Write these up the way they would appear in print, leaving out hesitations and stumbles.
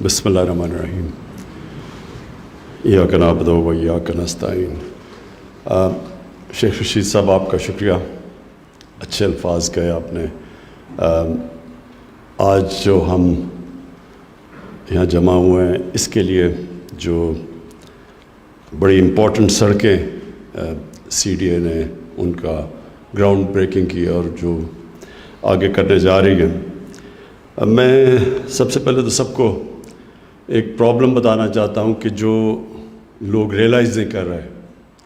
بسم اللہ الرحمن الرحیم ایاک نعبد و ایاک نستعین۔ شیخ رشید صاحب، آپ کا شکریہ، اچھے الفاظ کہے آپ نے۔ آج جو ہم یہاں جمع ہوئے ہیں اس کے لیے جو بڑی امپورٹنٹ سڑکیں سی ڈی اے نے ان کا گراؤنڈ بریکنگ کی اور جو آگے کرنے جا رہی ہیں، میں سب سے پہلے تو سب کو ایک پرابلم بتانا چاہتا ہوں کہ جو لوگ ریئلائز نہیں کر رہے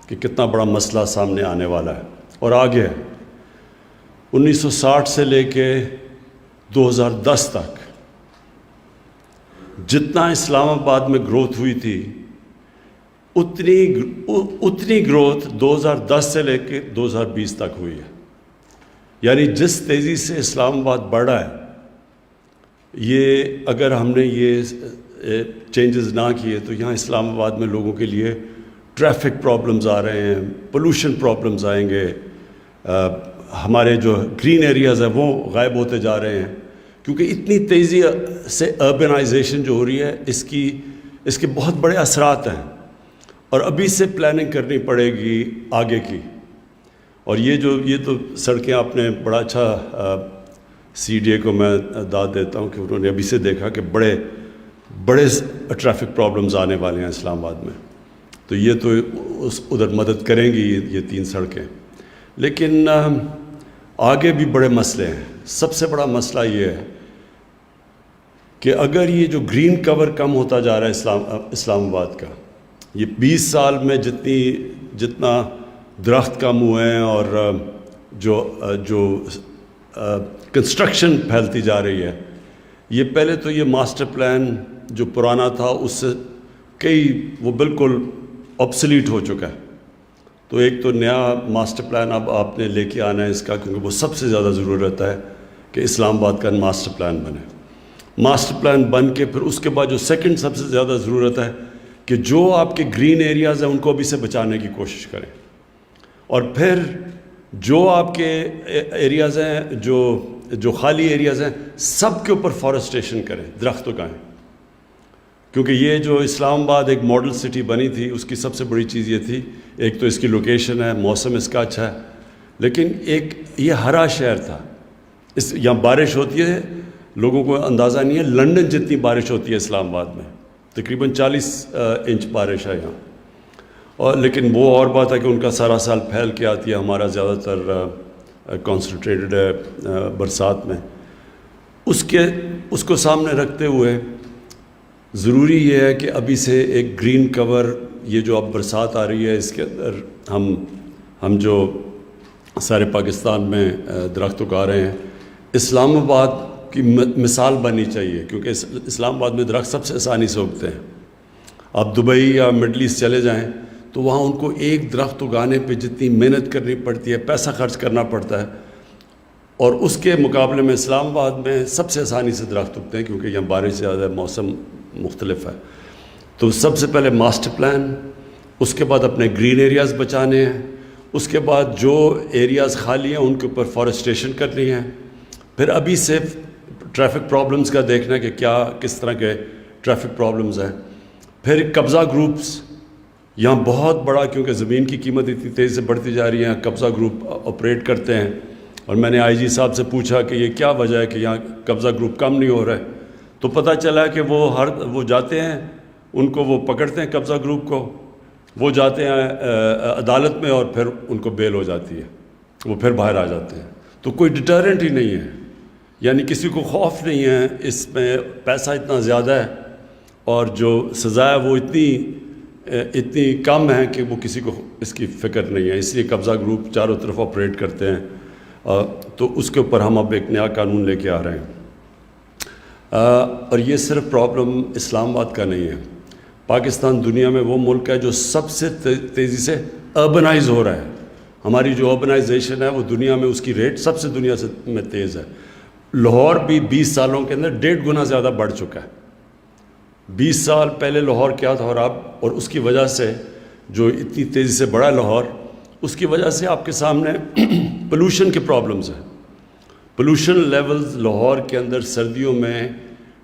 کہ کتنا بڑا مسئلہ سامنے آنے والا ہے اور آگے ہے۔ 1960 سے لے کے 2010 تک جتنا اسلام آباد میں گروتھ ہوئی تھی اتنی گروتھ 2010 سے لے کے 2020 تک ہوئی ہے۔ یعنی جس تیزی سے اسلام آباد بڑھ رہا ہے، یہ اگر ہم نے یہ چینجز نہ کیے تو یہاں اسلام آباد میں لوگوں کے لیے ٹریفک پرابلمز آ رہے ہیں، پولوشن پرابلمز آئیں گے، ہمارے جو گرین ایریاز ہیں وہ غائب ہوتے جا رہے ہیں، کیونکہ اتنی تیزی سے اربنائزیشن جو ہو رہی ہے اس کے بہت بڑے اثرات ہیں، اور ابھی سے پلاننگ کرنی پڑے گی آگے کی۔ اور یہ تو سڑکیں آپ نے بڑا اچھا سی ڈی اے کو میں داد دیتا ہوں کہ انہوں نے ابھی سے دیکھا کہ بڑے ٹریفک پرابلمز آنے والے ہیں اسلام آباد میں، تو یہ تو ادھر مدد کریں گی یہ 3 سڑکیں۔ لیکن آگے بھی بڑے مسئلے ہیں۔ سب سے بڑا مسئلہ یہ ہے کہ اگر یہ جو گرین کور کم ہوتا جا رہا ہے اسلام آباد کا، یہ 20 سال میں جتنا درخت کم ہوئے ہیں اور جو کنسٹرکشن پھیلتی جا رہی ہے، یہ پہلے تو یہ ماسٹر پلان جو پرانا تھا اس سے وہ بالکل آبسلیٹ ہو چکا ہے۔ تو ایک تو نیا ماسٹر پلان اب آپ نے لے کے آنا ہے اس کا، کیونکہ وہ سب سے زیادہ ضرورت ہے کہ اسلام آباد کا ماسٹر پلان بنے۔ ماسٹر پلان بن کے پھر اس کے بعد جو سیکنڈ سب سے زیادہ ضرورت ہے کہ جو آپ کے گرین ایریاز ہیں ان کو ابھی سے بچانے کی کوشش کریں، اور پھر جو آپ کے ایریاز ہیں جو خالی ایریاز ہیں سب کے اوپر فارسٹریشن کریں، درخت اگائیں، کیونکہ یہ جو اسلام آباد ایک ماڈل سٹی بنی تھی اس کی سب سے بڑی چیز یہ تھی، ایک تو اس کی لوکیشن ہے، موسم اس کا اچھا ہے، لیکن ایک یہ ہرا شہر تھا، یہاں بارش ہوتی ہے، لوگوں کو اندازہ نہیں ہے لنڈن جتنی بارش ہوتی ہے اسلام آباد میں، تقریباً 40 انچ بارش ہے یہاں۔ اور لیکن وہ اور بات ہے کہ ان کا سارا سال پھیل کے آتی ہے، ہمارا زیادہ تر کانسنٹریٹڈ ہے برسات میں۔ اس کو سامنے رکھتے ہوئے ضروری یہ ہے کہ ابھی سے ایک گرین کور، یہ جو اب برسات آ رہی ہے اس کے اندر ہم جو سارے پاکستان میں درخت اگا رہے ہیں، اسلام آباد کی مثال بننی چاہیے، کیونکہ اسلام آباد میں درخت سب سے آسانی سے اگتے ہیں۔ آپ دبئی یا مڈل ایسٹ چلے جائیں تو وہاں ان کو ایک درخت اگانے پہ جتنی محنت کرنی پڑتی ہے، پیسہ خرچ کرنا پڑتا ہے، اور اس کے مقابلے میں اسلام آباد میں سب سے آسانی سے درخت اگتے ہیں، کیونکہ یہاں بارش زیادہ ہے، موسم مختلف ہے۔ تو سب سے پہلے ماسٹر پلان، اس کے بعد اپنے گرین ایریاز بچانے ہیں، اس کے بعد جو ایریاز خالی ہیں ان کے اوپر فارسٹریشن کرنی ہے، پھر ابھی سے ٹریفک پرابلمز کا دیکھنا ہے کہ کس طرح کے ٹریفک پرابلمز ہیں، پھر قبضہ گروپس یہاں بہت بڑا، کیونکہ زمین کی قیمت اتنی تیزی سے بڑھتی جا رہی ہے، قبضہ گروپ آپریٹ کرتے ہیں، اور میں نے آئی جی صاحب سے پوچھا کہ یہ کیا وجہ ہے کہ یہاں قبضہ گروپ کم نہیں ہو رہا ہے، تو پتہ چلا کہ وہ جاتے ہیں، ان کو وہ پکڑتے ہیں قبضہ گروپ کو، وہ جاتے ہیں عدالت میں اور پھر ان کو بیل ہو جاتی ہے، وہ پھر باہر آ جاتے ہیں۔ تو کوئی ڈیٹرنٹ ہی نہیں ہے، یعنی کسی کو خوف نہیں ہے، اس میں پیسہ اتنا زیادہ ہے اور جو سزا ہے وہ اتنی کم ہے کہ وہ کسی کو اس کی فکر نہیں ہے، اس لیے قبضہ گروپ چاروں طرف آپریٹ کرتے ہیں۔ تو اس کے اوپر ہم اب ایک نیا قانون لے کے آ رہے ہیں، اور یہ صرف پرابلم اسلام آباد کا نہیں ہے۔ پاکستان دنیا میں وہ ملک ہے جو سب سے تیزی سے اربنائز ہو رہا ہے۔ ہماری جو اربنائزیشن ہے وہ دنیا میں اس کی ریٹ سب سے دنیا میں تیز ہے۔ لاہور بھی 20 سالوں کے اندر 1.5 گنا زیادہ بڑھ چکا ہے۔ 20 سال پہلے لاہور کیا تھا اور اس کی وجہ سے جو اتنی تیزی سے بڑھا لاہور، اس کی وجہ سے آپ کے سامنے پولوشن کے پرابلمز ہیں۔ پولوشن لیولز لاہور کے اندر سردیوں میں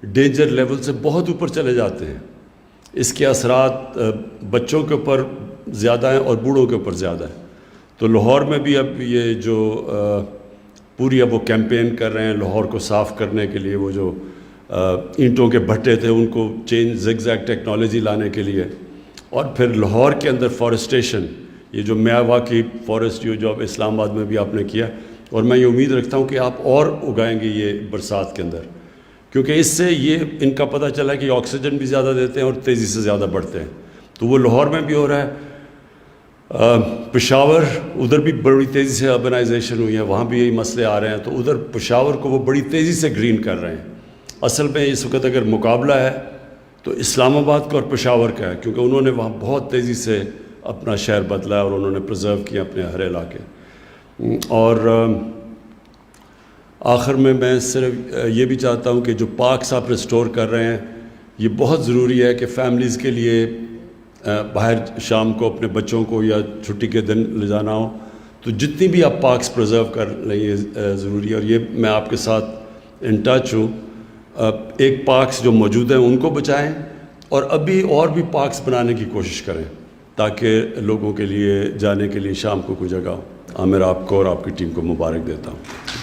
ڈینجر لیول سے بہت اوپر چلے جاتے ہیں. اس کے اثرات بچوں کے اوپر زیادہ ہیں اور بوڑھوں کے اوپر زیادہ ہیں. تو لاہور میں بھی اب یہ جو پوری اب وہ کیمپین کر رہے ہیں لاہور کو صاف کرنے کے لیے, وہ جو اینٹوں کے بھٹے تھے ان کو چینج زگ زیگ ٹیکنالوجی لانے کے لیے, اور پھر لاہور کے اندر فارسٹیشن, یہ جو میاوا کی فارسٹ جو اب اسلام آباد میں بھی آپ نے کیا, اور میں یہ امید رکھتا ہوں کہ آپ اور اگائیں گے یہ برسات کے اندر, کیونکہ اس سے یہ ان کا پتہ چلا کہ آکسیجن بھی زیادہ دیتے ہیں اور تیزی سے زیادہ بڑھتے ہیں. تو وہ لاہور میں بھی ہو رہا ہے. پشاور ادھر بھی بڑی تیزی سے اربنائزیشن ہوئی ہے, وہاں بھی یہی مسئلے آ رہے ہیں, تو ادھر پشاور کو وہ بڑی تیزی سے گرین کر رہے ہیں. اصل میں اس وقت اگر مقابلہ ہے تو اسلام آباد کا اور پشاور کا ہے, کیونکہ انہوں نے وہاں بہت تیزی سے اپنا شہر بدلا ہے اور انہوں نے پرزرو کیا اپنے ہر علاقے. اور آخر میں صرف یہ بھی چاہتا ہوں کہ جو پارکس آپ ریسٹور کر رہے ہیں یہ بہت ضروری ہے کہ فیملیز کے لیے باہر شام کو اپنے بچوں کو یا چھٹی کے دن لے جانا ہو تو جتنی بھی آپ پارکس پرزرو کر لیں یہ ضروری ہے. اور یہ میں آپ کے ساتھ ان ٹچ ہوں. ایک پارکس جو موجود ہیں ان کو بچائیں اور ابھی اور بھی پارکس بنانے کی کوشش کریں تاکہ لوگوں کے لیے جانے کے لیے شام کو کوئی جگہ ہو. میں آپ کو اور آپ کی ٹیم کو مبارک دیتا ہوں.